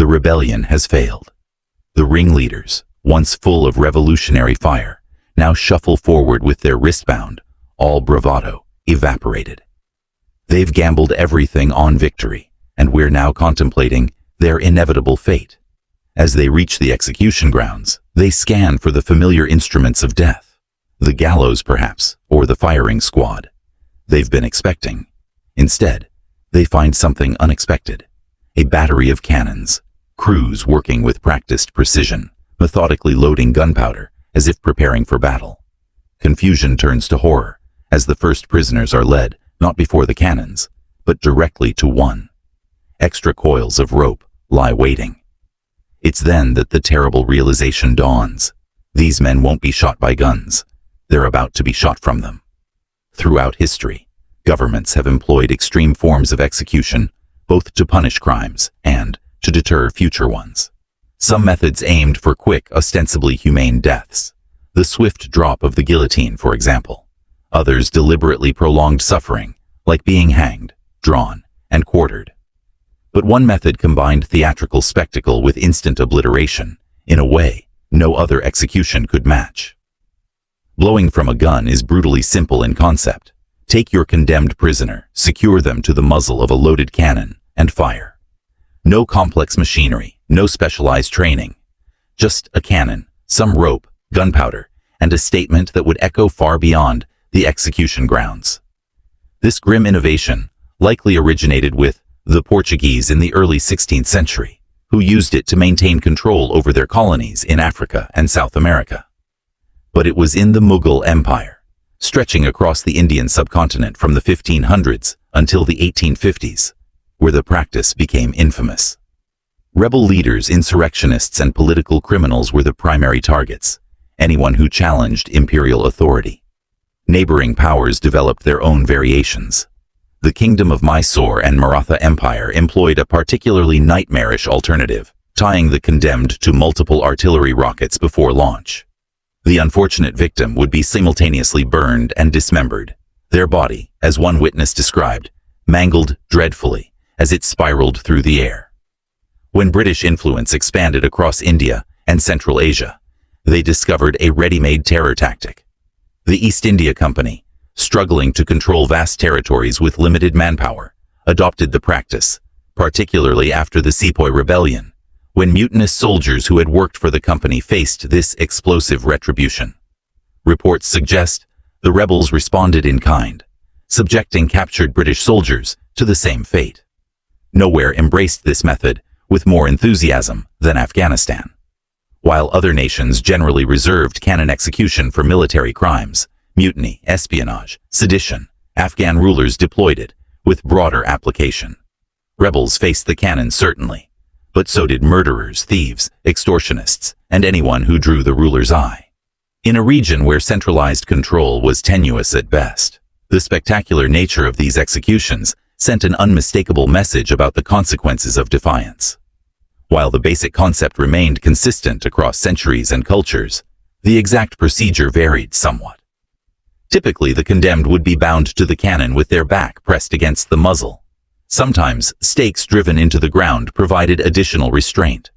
rebellion has failed. The ringleaders, once full of revolutionary fire, now shuffle forward with their wristbound, all bravado, evaporated. They've gambled everything on victory, and we're now contemplating their inevitable fate. As they reach the execution grounds, they scan for the familiar instruments of death. The gallows, perhaps, or the firing squad they've been expecting. Instead, they find something unexpected. A battery of cannons, crews working with practiced precision, methodically loading gunpowder as if preparing for battle. Confusion turns to horror as the first prisoners are led, not before the cannons, but directly to one. Extra coils of rope lie waiting. It's then that the terrible realization dawns. These men won't be shot by guns. They're about to be shot from them. Throughout history, governments have employed extreme forms of execution, both to punish crimes and to deter future ones. Some methods aimed for quick, ostensibly humane deaths. The swift drop of the guillotine, for example. Others deliberately prolonged suffering, like being hanged, drawn, and quartered. But one method combined theatrical spectacle with instant obliteration, in a way no other execution could match. Blowing from a gun is brutally simple in concept. Take your condemned prisoner, secure them to the muzzle of a loaded cannon, and fire. No complex machinery, no specialized training. Just a cannon, some rope, gunpowder, and a statement that would echo far beyond the execution grounds. This grim innovation likely originated with the Portuguese in the early 16th century, who used it to maintain control over their colonies in Africa and South America. But it was in the Mughal Empire, stretching across the Indian subcontinent from the 1500s until the 1850s, where the practice became infamous. Rebel leaders, insurrectionists, and political criminals were the primary targets, anyone who challenged imperial authority. Neighboring powers developed their own variations. The Kingdom of Mysore and Maratha Empire employed a particularly nightmarish alternative, tying the condemned to multiple artillery rockets before launch. The unfortunate victim would be simultaneously burned and dismembered, their body, as one witness described, mangled dreadfully as it spiraled through the air. When British influence expanded across India and Central Asia, they discovered a ready-made terror tactic. The East India Company, struggling to control vast territories with limited manpower, adopted the practice, particularly after the Sepoy Rebellion, when mutinous soldiers who had worked for the company faced this explosive retribution. Reports suggest the rebels responded in kind, subjecting captured British soldiers to the same fate. Nowhere embraced this method with more enthusiasm than Afghanistan. While other nations generally reserved cannon execution for military crimes, mutiny, espionage, sedition, Afghan rulers deployed it with broader application. Rebels faced the cannon certainly, but so did murderers, thieves, extortionists, and anyone who drew the ruler's eye. In a region where centralized control was tenuous at best, the spectacular nature of these executions sent an unmistakable message about the consequences of defiance. While the basic concept remained consistent across centuries and cultures, the exact procedure varied somewhat. Typically, the condemned would be bound to the cannon with their back pressed against the muzzle. Sometimes, stakes driven into the ground provided additional restraint.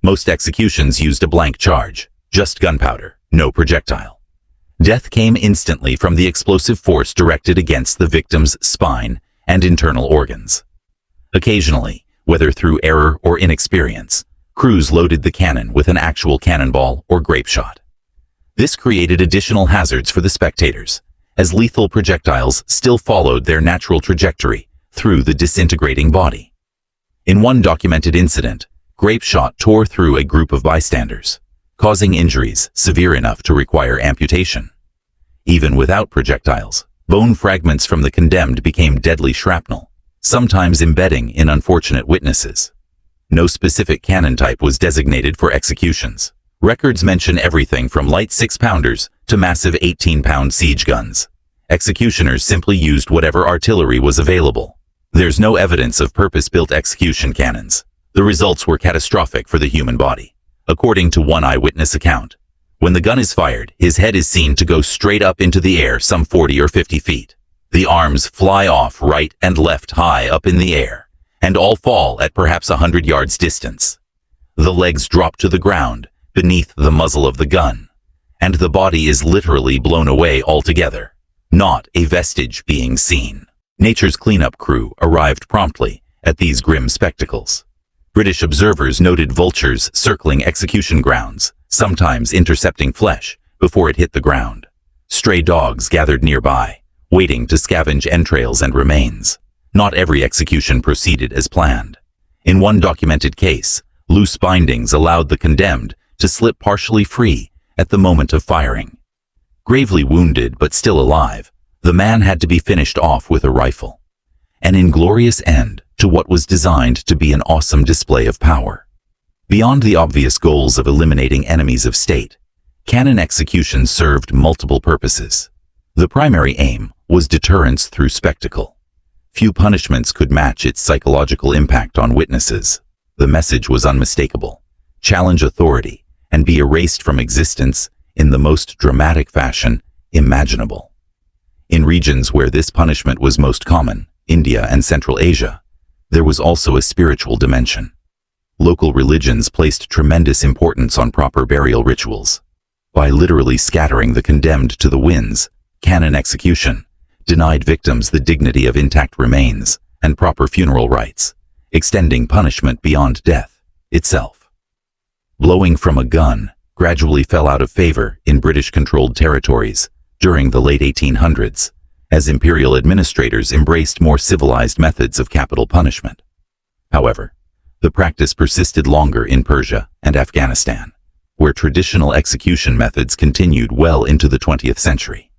Most executions used a blank charge, just gunpowder, no projectile. Death came instantly from the explosive force directed against the victim's spine and internal organs. Occasionally, whether through error or inexperience, crews loaded the cannon with an actual cannonball or grape shot. This created additional hazards for the spectators, as lethal projectiles still followed their natural trajectory through the disintegrating body. In one documented incident, grape shot tore through a group of bystanders, causing injuries severe enough to require amputation. Even without projectiles, bone fragments from the condemned became deadly shrapnel, sometimes embedding in unfortunate witnesses. No specific cannon type was designated for executions. Records mention everything from light 6-pounders to massive 18-pound siege guns. Executioners simply used whatever artillery was available. There's no evidence of purpose-built execution cannons. The results were catastrophic for the human body. According to one eyewitness account, when the gun is fired, his head is seen to go straight up into the air some 40 or 50 feet. The arms fly off right and left high up in the air, and all fall at perhaps 100 yards distance. The legs drop to the ground beneath the muzzle of the gun, and the body is literally blown away altogether, not a vestige being seen. Nature's cleanup crew arrived promptly at these grim spectacles. British observers noted vultures circling execution grounds, sometimes intercepting flesh before it hit the ground. Stray dogs gathered nearby, waiting to scavenge entrails and remains. Not every execution proceeded as planned. In one documented case, loose bindings allowed the condemned to slip partially free at the moment of firing. Gravely wounded but still alive, the man had to be finished off with a rifle. An inglorious end to what was designed to be an awesome display of power. Beyond the obvious goals of eliminating enemies of state, cannon execution served multiple purposes. The primary aim was deterrence through spectacle. Few punishments could match its psychological impact on witnesses. The message was unmistakable: challenge authority and be erased from existence in the most dramatic fashion imaginable. In regions where this punishment was most common, India and Central Asia, there was also a spiritual dimension. Local religions placed tremendous importance on proper burial rituals. By literally scattering the condemned to the winds, cannon execution denied victims the dignity of intact remains and proper funeral rites, extending punishment beyond death itself. Blowing from a gun gradually fell out of favor in British-controlled territories during the late 1800s, as imperial administrators embraced more civilized methods of capital punishment. However, the practice persisted longer in Persia and Afghanistan, where traditional execution methods continued well into the 20th century.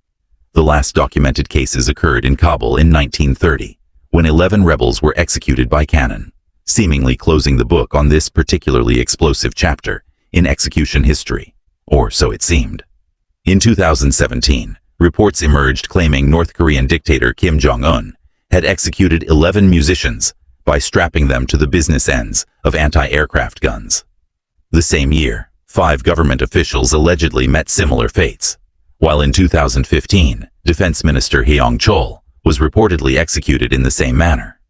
The last documented cases occurred in Kabul in 1930, when 11 rebels were executed by cannon, seemingly closing the book on this particularly explosive chapter in execution history, or so it seemed. In 2017, reports emerged claiming North Korean dictator Kim Jong-un had executed 11 musicians by strapping them to the business ends of anti-aircraft guns. The same year, 5 government officials allegedly met similar fates, while in 2015, Defense Minister Hyong Chol was reportedly executed in the same manner.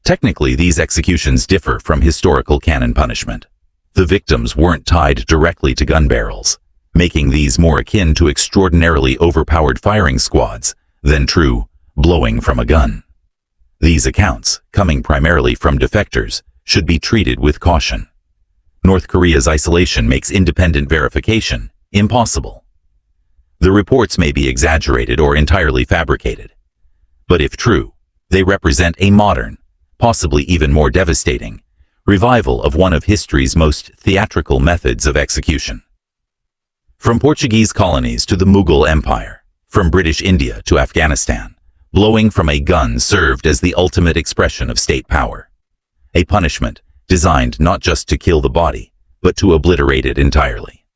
Technically, these executions differ from historical cannon punishment. The victims weren't tied directly to gun barrels, making these more akin to extraordinarily overpowered firing squads than true blowing from a gun. These accounts, coming primarily from defectors, should be treated with caution. North Korea's isolation makes independent verification impossible. The reports may be exaggerated or entirely fabricated, but if true, they represent a modern, possibly even more devastating, revival of one of history's most theatrical methods of execution. From Portuguese colonies to the Mughal Empire, from British India to Afghanistan, blowing from a gun served as the ultimate expression of state power. A punishment designed not just to kill the body, but to obliterate it entirely.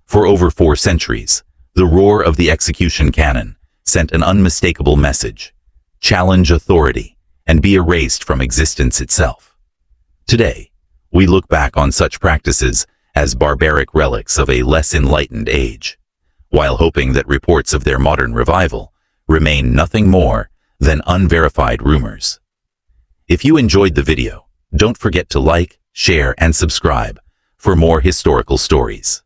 For over 4 centuries, the roar of the execution cannon sent an unmistakable message: challenge authority and be erased from existence itself. Today, we look back on such practices as barbaric relics of a less enlightened age, while hoping that reports of their modern revival remain nothing more than unverified rumors. If you enjoyed the video, don't forget to like, share, and subscribe for more historical stories.